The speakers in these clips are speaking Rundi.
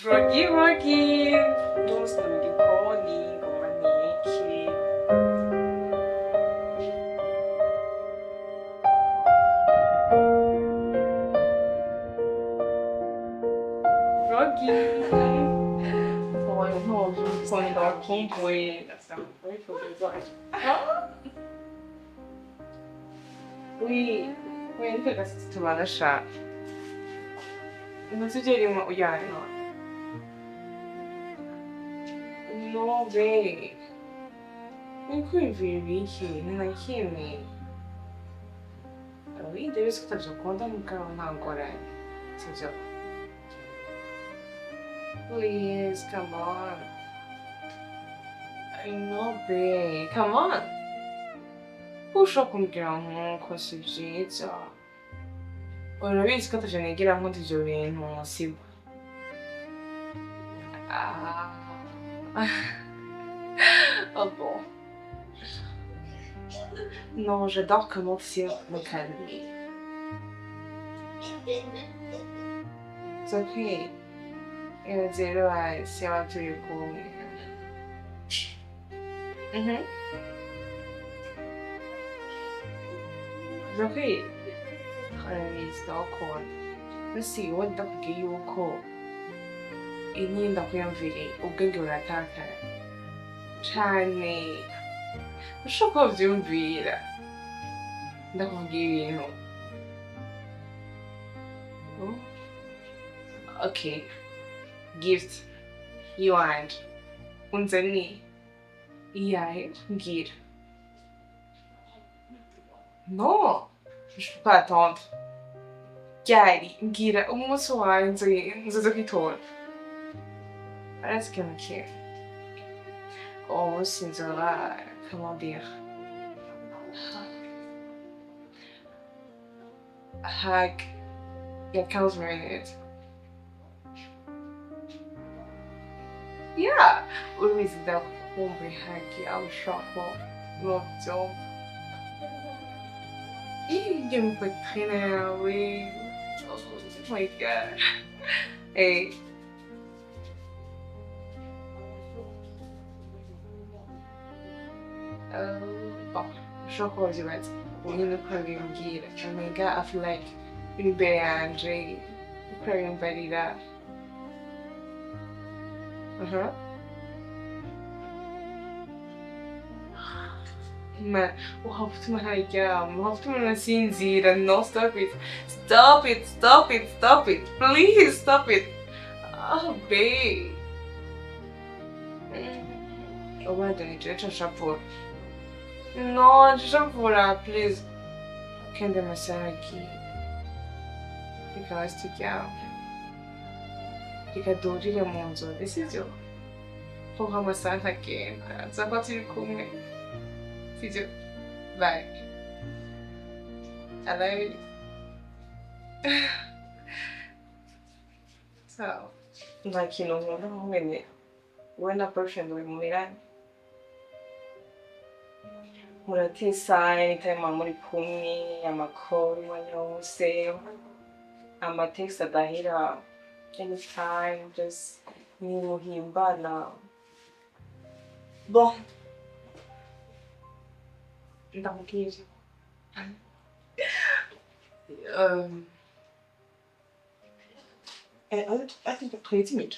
Rogi, Rogi, nossa, não me cone, como Rogi. Foi um novo, foi da Ubumwe, essa foi Oui, oui, une fois que tu m'as lâché. Non suggerirmi uyare. No way. Non convivi na kimi. Oui, devi ascoltare quando non ancora. Seja. Please, come on. I know, babe. Come on. Puxa com grão, conseguido. Ora, vedi che c'è ne gira molto giovane, non si. Ah. Oh bon. Non, j'adore comment tu me calmes. C'est ok. Eu dizer, ai, se ela te com. C'est ok. Ai, sto con. Ma sì, guarda che io co. E niente qui a vedere, o che io la tacca. Chani. Ma so cosa di un vira. Da con chi no. Okay. Gift. You and. Unzani. Iai, gir. Non, je peux pas attendre. Gary, gira, uma soir, não sei o que tô. Parece que eu não quero. Ou assim, sei lá, comment dire. Hug. Yeah, 15 minutes. Yeah, always that hombre hug, I'm shocked. Love job. Ih, eu me fui treinar, oui. Oh my god. Hey. Bon, je crois que je vais être. On est le premier guide. Mais gars, I feel like une belle André. Le premier belle là. Man, وخفت من هالأيام وخفت من الخنزير no stop it stop it stop it stop it please stop it oh babe وبعدين جيت شابور no شابورا please كان ده مساكي because tu chiamo fica duro de monzo decidiu vou amassar aqui só para te comer decidiu vai I love you so like you know when when a person will move muratesa anytime muri kumwe amakuru umwanya wose amatext adahera anytime just nimuhimbana bon ndamubwira I think jag tror timid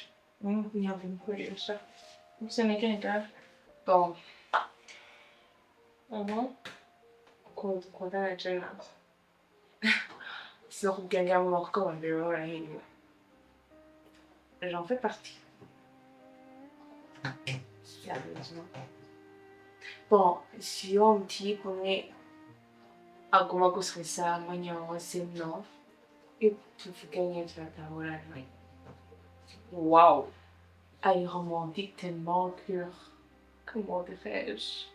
vi har en kuriosa sen är det bon Quando c'è si on gagne encore un bureau j'en fais partie. Bon, se eu um tipo, né, alguma coisa que sai amanhã ou assim, não, eu fiquei em tratar agora, né? Uau! Aí, romantique tellement que, comment dirais-je?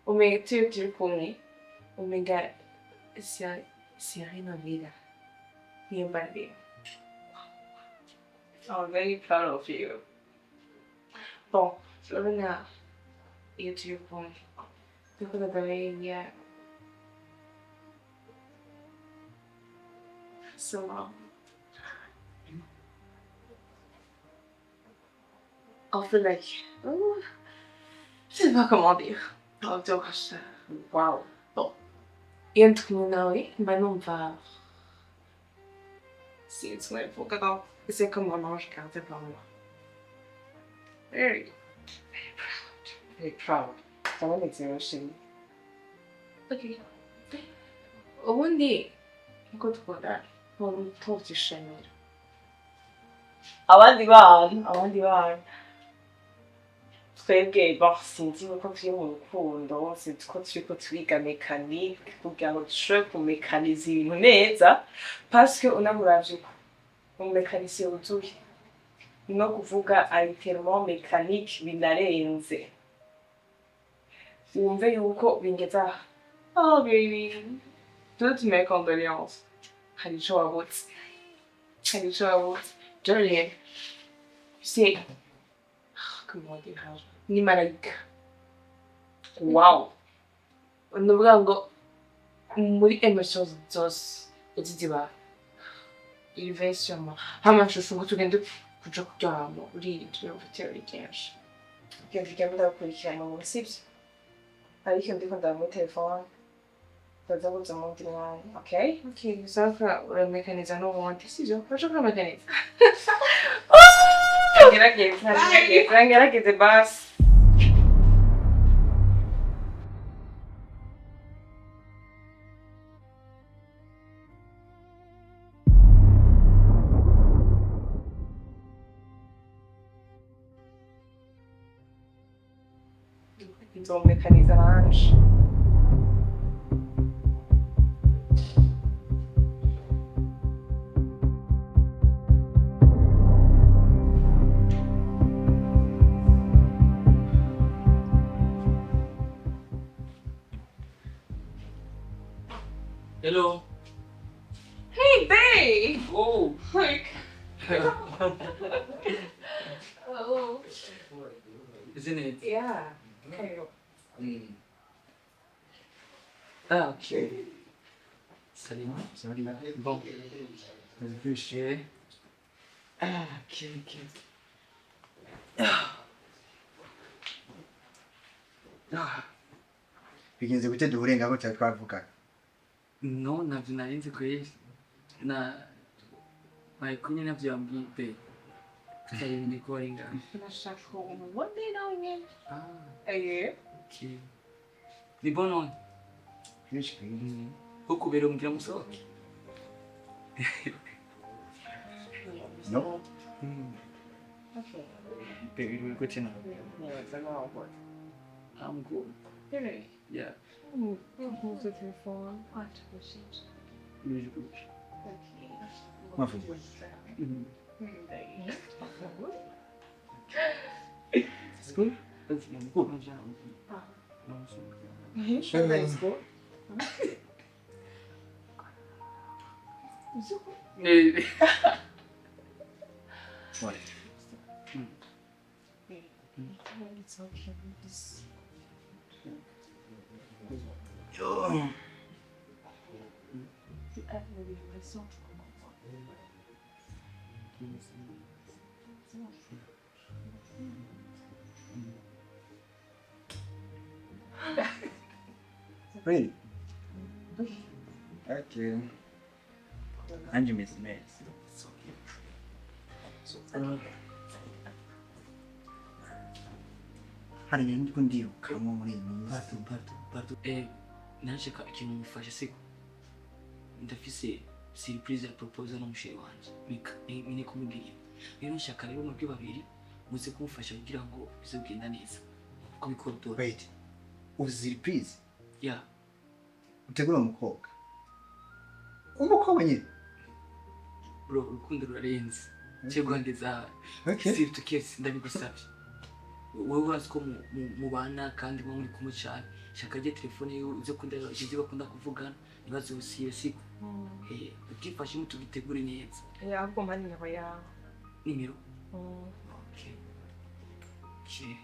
O meu tipo, né? O meu gars, c'est rien à vida. Bien parlé. I'm very proud of you. Bon, Lorena, YouTube, devo da insomma, I feel like, je sais pas comment dire. Donc, wow. Bon. Et un truc maintenant, on va. C'est une fois que c'est comme un ange gardé par moi. Very, very proud. Ça va m'exercer. Ok. ubundi nkuko tubona ntuzishimira abandi bana twebwe sinzi ko turi mu rukundo sinzi ko turiko twiga mekanike kugira ngo dushobore kumekaniza ibintu neza parce unamuravye umumekanisiye wuzuye no kuvuga aliterement mécanique binarenze wumve yuko bingeza oh baby toutes mes condoléances hari ico wabutse Jolene you see comment dire ni malaika wow nuvuga ngo muri emotions zose ziba il va sûrement amashusho ngo tugende kuja kuryama urije ufite kenshi byumvikana ndakurikirana mu sibyo ariko ndiko ndamwe telefone ndaza kuza mu ndi mwanya okay saka uramekaniza n'ubundi sibyo urashobora kuramekaniza ngerageze basi nzomekaniza nanje Hello. Hey, babe! Oh. Like... oh. Isn't it? Yeah. Okay. Ah, ok. Salut. Salut. Bon. Réfléchir. Ah, ok. bigenze gute duhure ngabo cyane twavugaga No, navyo narinzi kweli. Kumwe navyo yambwiye pe. Tutari ndikoringa. Nashaka one day now again. Ah. Okay. Ni bon non? kenshi kweli Huku bero mbira musohoke. no Okay. Baby, we're good now. Yeah, it's like all good. I'm good. Really? Yeah. Who's with your phone? What was it? Really good. Okay. Mafu. It's good? It's good. Sure, that's good. What? It's okay. Yo. Really? Okay. Angie Miss Mess. Hari ibintu ndirukamwo muri iyi minsi. Pardon. Nashaka ikintu mufasha siko. Ndafise surprise ya proposal n'umusheri wanje. Mini kumubwira. Rero nshaka rero mu babiri muze kumufasha kugira ngo bizogenda neza. Ko bikodora. Wait. Uzi surprise? Yeah. Utegura umukobwa. Umukobwa nyine. Bro, urukundo rurarenze. Cyegwandeza. Okay. Siri tukesi ndabigusabye. Wowe urazi ko mubana kandi muri kumwe cyane. Shaka je telefone yo uze kundera igihe bakunda kuvugana nibazo usiye siko. Ukifashe mutu bitegure neza. ahubwo mani nyaba yawe. Nimero. Okay. Okay.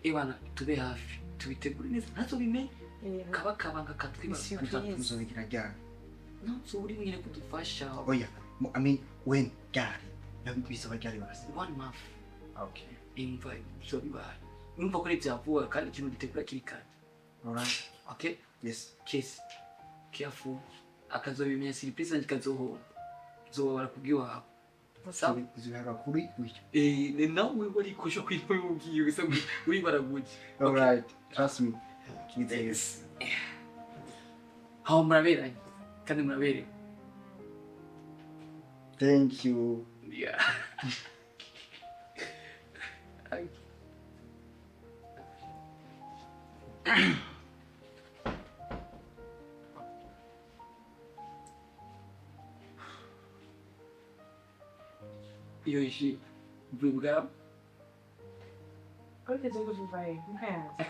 Ibana tube hafi tubitegure neza ntazo bimenye kaba kabanga katwibaza Tuzobigira ryari? ntabwo uri nyine kudufasha Oya, I mean, when ryari? Bisaba ryari basi? 1 month Okay. imva ibyo bibaye urumva ko ari byavuga kandi ikintu gitegura kiri kare Alright. okay Yes. case careful akazobimenya surprise nanjye kazohora zobara kubwiwawe sawa Zibara kuri uyu. ni nawe wari kusho kwimubwiye gusa uri baraguye Alright. Trust me. Yes. How muraberanye kandi muraberewe Thank you. yeah iyo ishi bwibwa Quando que eu vai? Não é?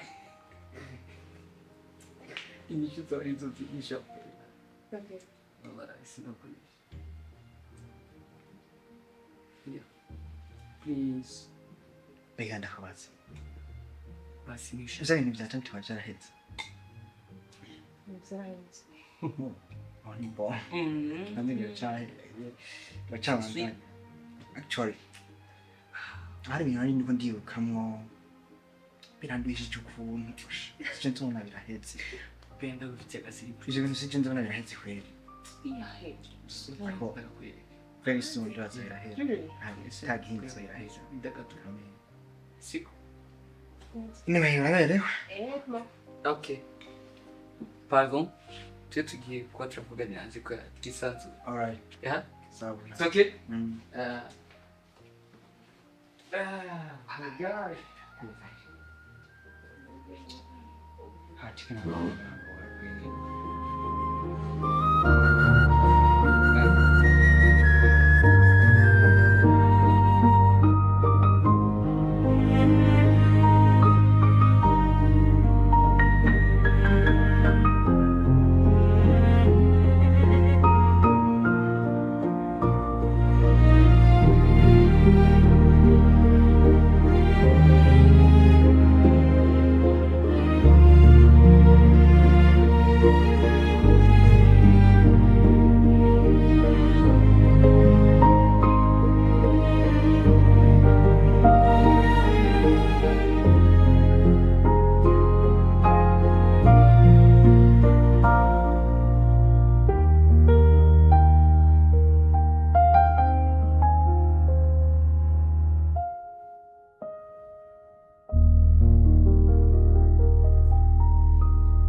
inyishu zari zo zigisha Okay. wala sina kuri yeah please Bega ndakabaza. basi nisha Uza ibintu byatantu wajarahetse. Exato. Oni bo. Kandi byacaye. Bacabandanya. Actually. Hari ibintu nari ndiko ndibukamwo birandwishije ukuntu. Sije nsubona birahetse. penda gufite agasiripu Ivyo bintu sije nsubona birahetse kweli. Yahe. Very soon ndaza birahetse. Taginze birahetse. ndagatura siko Anyway, uraberewe. Não. okay pardon tu tugiye kwa turavuganira hanze kwa kisanzu Alright. yeah Sawa. it's okay Mm. my god Hatikana.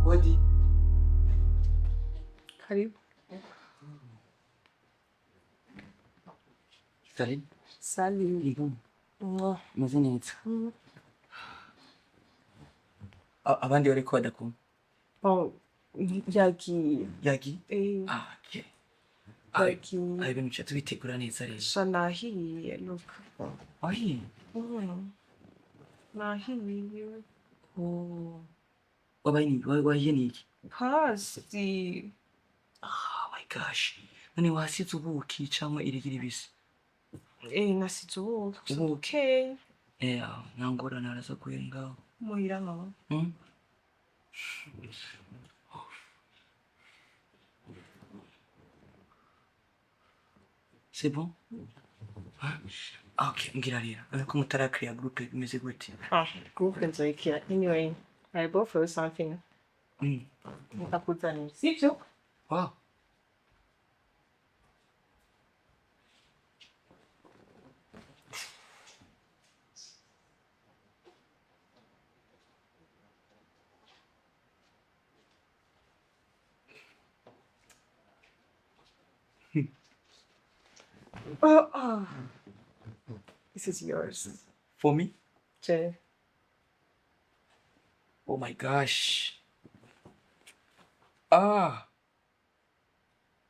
Odi Karibu. Salim Salut. Igum Mwah. meze neza abandi bariko badakunda Bom, yagiye. yagi okay Yagiye. ari ibintu tubitegura neza rero Sha nahiye, look. ahi Nahiye. wabaye niki Pasti. oh my gosh none wasize ubuki cyangwa irigira ibisi Nasize ubuki. Ubuki. Okay. nangora naraza kuyenga Muhira no. C'est bon? Ok, ngira rero. Ko mutarakiriya groupe imeze gute? Group nzoyikira. Anyway, I bought for you something. Nitakuzanira. Sivyo? Wow. This is yours. For me? Jay. Oh my gosh.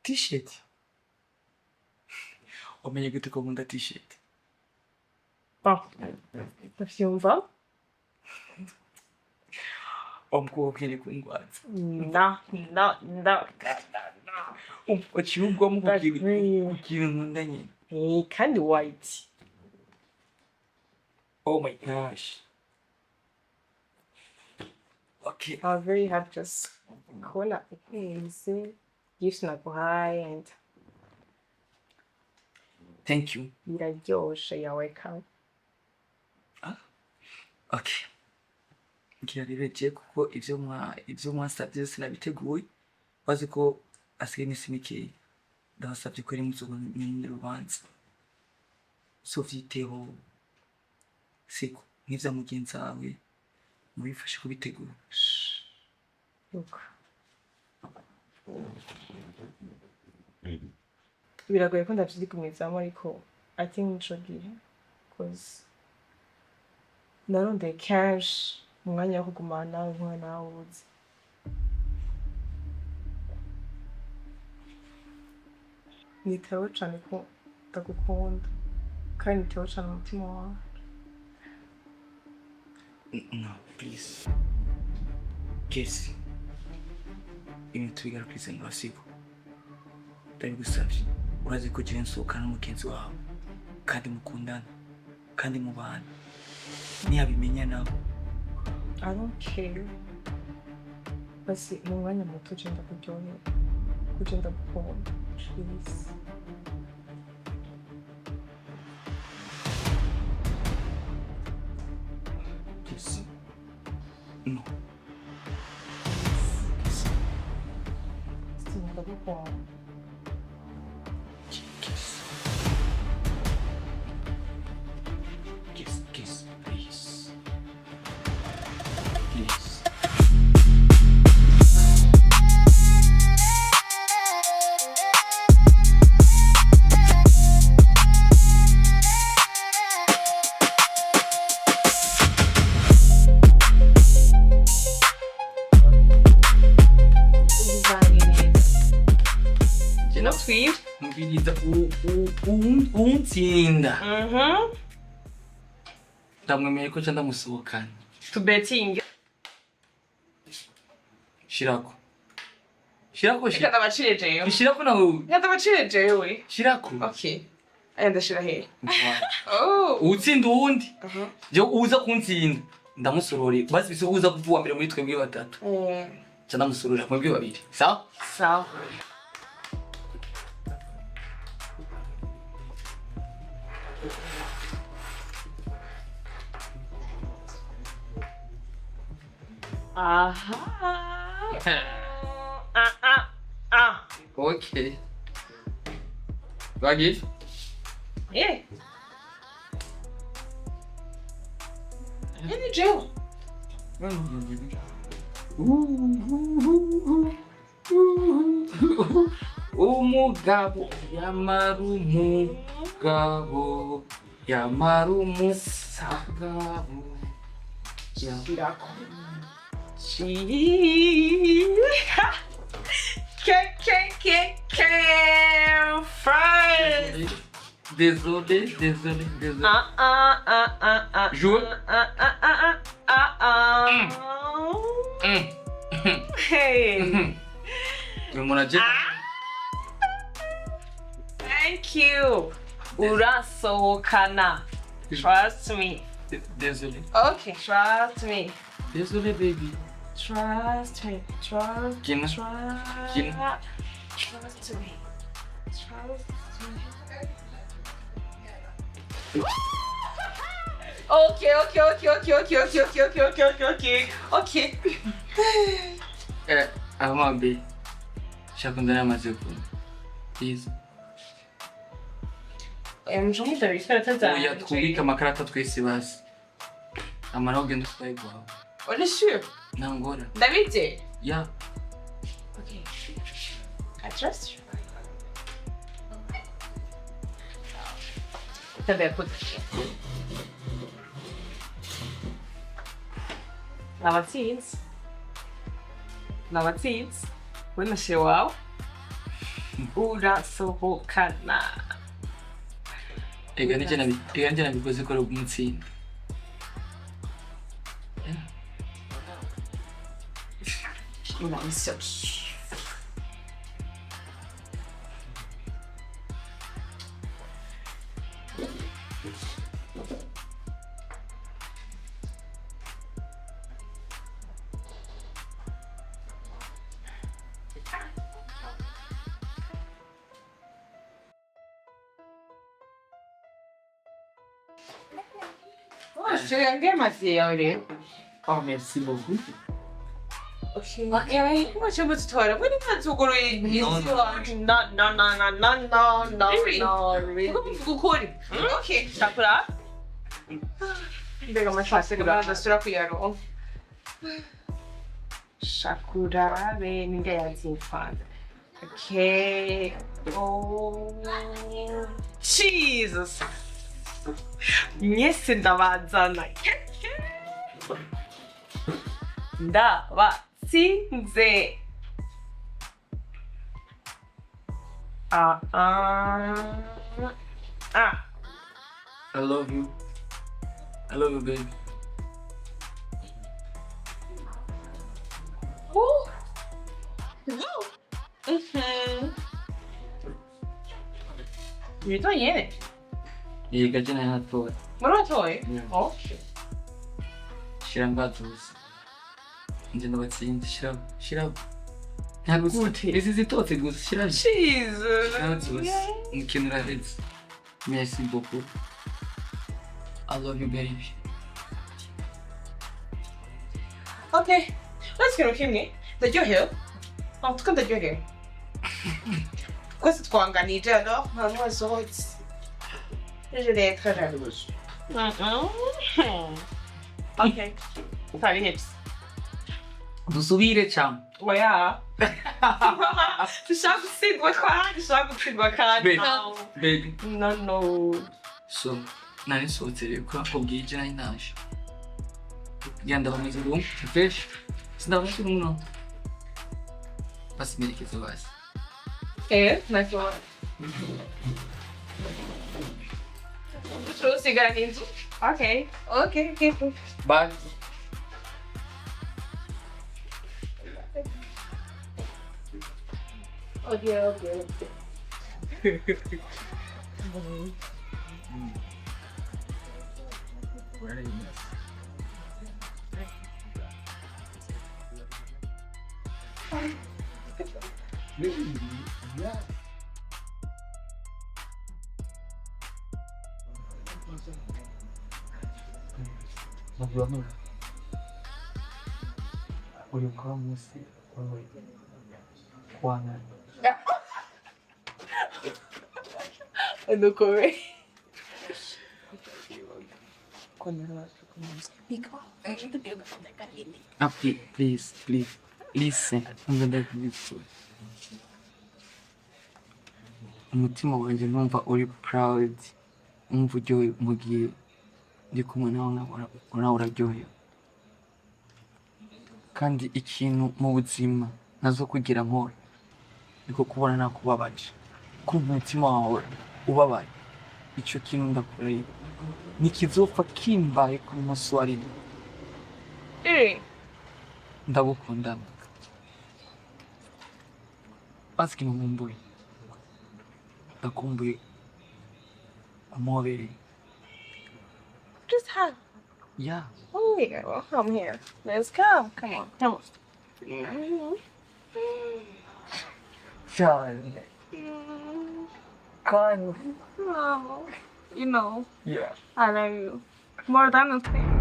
T-shirt. Umenye gute ko nkunda t-shirt? Ndavyumva? Umukobwa iri kungwaza. No. Ukiubwo mukiri nkunda nyine. Kandi white. Oh my gosh. Okay. I'm very happy just kubona ukwezi gifts naguhaye and Thank you. biraryoshe. You're welcome. Okay. Ngira ribeje kuko ivyo mwasavye byose nabiteguye. Bazi ko asigaye n'isi mikeya. Ndabasavye ko ari mu rubanza. So vyiteho siko nk'ivya mugenzi wawe mubifashe kubitegura. Look. Biragoye ko ndavyigumizamo ariko I think nico gihe cause narondeye kenshi mu mwanya wo kugumana nawe nk'uwo nawe uzi. Nitewe cane ko ndagukunda kandi nitewe cane umutima wawe. No, please. Guess. Ibintu tubigarukirize ngo siko. Ndabigusavye. Urazi ko jewe nsohokana n'umugenzi wawe kandi mukundana kandi mubana. Ntiyabimenya nawe. I don't care. Basi mu mwanya muto ugenda kuryohera. Ugenda gukunda. Please. Yes. No. Sinunda gukunda. Kiss. Kiss, kiss, please. Please. Not sweet. Mbiriza untsinda. Ndamwemeye ko cyanda musohokana. To betting. Shirako. Ikata bacire jewe. Shirako nawe. Ikata bacire jewe. Shirako. Okay. Aya ndashira he. Oh. Utsinda uwundi. Je uza kuntsinda. Ndamusorore. Basi bise uza kuvuwa mbere muri twebwe batatu. Cyanda musorora mwebwe babiri. Sawa? Sawa. Okay. Lagi? Yeah. Ini Joe. Umugabo yamara umugabo Shirako. Friends. Désolé. Joue. Hey. Thank you. Urasohokana. Trust me. Désolé. Okay, trust me. Désolé, baby. Trust me. Gina. Trust me. Trust me. Okay. Amambe. Shakundana amazeku. Please. Mjoni ndabifata cyane. Oya twubika amakarata twese basi. Amara ugenda utwaye gwawe. Uri sure? Nangora. Ndabije. Yeah. Okay. I trust you. Também é Lava jeans. Unashiwao. Urasohokana. Ega nije nabikoze ko umutsinda. Nice. Je regarde ma fille, allez. Oh, merci beaucoup. Okay. Moi, je me suis dit, when you to go to no, really. Okay, chakra. Bega mashakura, ndasura kuyaro. Shakura, be ninga yazimfana. Okay. Oh, Jesus. Nyese ndabazana. Ndabatsinze. I love you. I love you, baby. Woo. You don't get it. You got your hand for it. What do I toy? Yeah. Oh. Shirang batus. Hindi na batsinze. Shirab. Ntabwo this is it. It was shirab. Jesus. Batus. Mkinura hits. Merci beaucoup. I love you, baby. Okay. Let's get okay. Ndaryohewe here. Tuko ndaryohewe. Twese twanganije alors nta wasohotse. Je vais être jalouse. Okay. Tari hips. Dusubire cyane. Oya. Dushaka gutsindwa kandi dushaka gutsindwa kandi. Baby. No. So, nari nsohotere ko bwije nari naje. Genda bameze ngo fresh. Sindabona umuntu. Basi merekeza basi. Naquela. Trouxe garantido. Ok. Bye. Okay. Ulikuwa musi kwana. Ano ko eh. Please, listen. I'm gonna do this. Umutima wanjye numva uri proud. Umva uryohewe mu gihe ndi kumwe nawe uraryohewe. Kandi ikintu mu buzima nazo kugira nkora niko kubona nakubabaje. Kumva umutima wawe ubabaye. Icyo kintu ndakoreye nikizopfa kimbaye ku munsi wa rimwe. Ndagukunda. Basi nkumbuye. Ndakumbuye amobere. Just hug. Yeah. Oh, yeah. Well, come here. Let's go. Come on. Charlie. Kind. Oh, you know, Yeah. I love you more than a thing.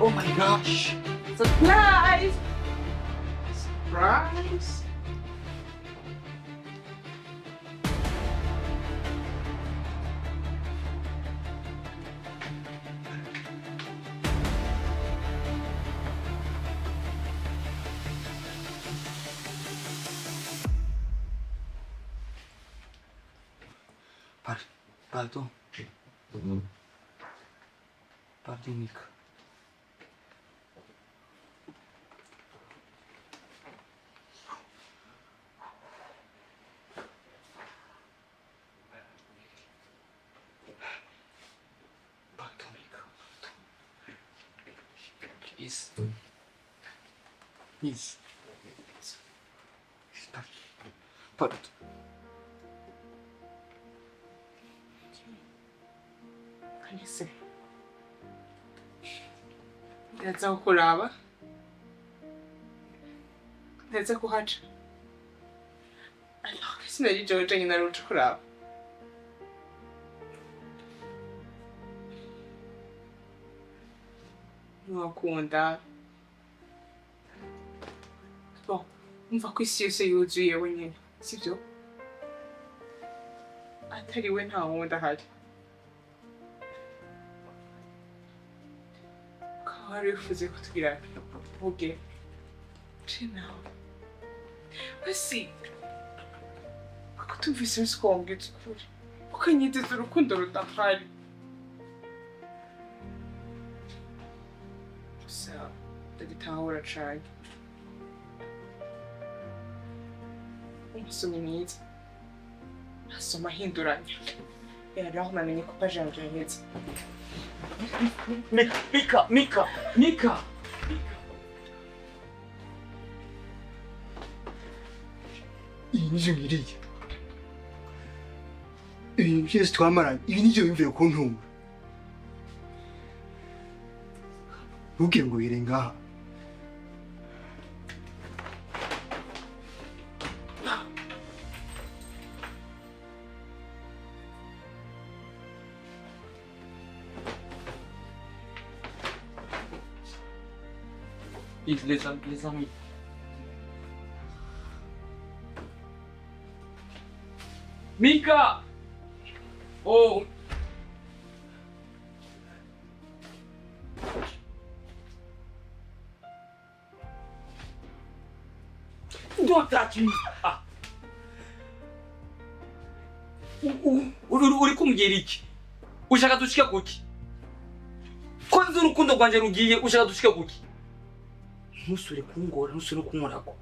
Oh my gosh. Surprise! Pardon. Pardon, Nick. please. Please. Pardon. Kalise. Ndaza kukuraba. Ndaza kuhaca. Alors, sinari George nyina ruca kuraba. Ntiwakunda. Bon, umva ko isi yose yuzuye wenyine, sibyo? Atari we nta wundi ahari. Ukaba wari wifuze kutubwira uvuge. Je nawe. Basi, ako tumvise wese ko wambwira ukuri. Ukanyiteza urukundo rudahari. Gusa, ndagitahura cane. Umusomyi mwiza. Asoma ahinduranya. Rero namenye ko pajanje neza. Mika. iyi niyo ngiriye. Ibintu byose twamaranye, ibi nivyo bimvuye ku ntumwa. Ntugire ngo bire ngaha. Les amis. Mika! Oh! Don't touch me! Ah! Uri kumbwira iki? Ushaka dushike kuki? Ko nzi urukundo rwanje rugiye ushaka dushike kuki? Ntusure kungora, ntusure kunkorako.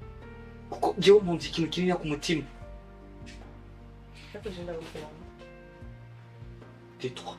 Kuko jewe mpunze ikintu kinini ku mutima. Tais-toi.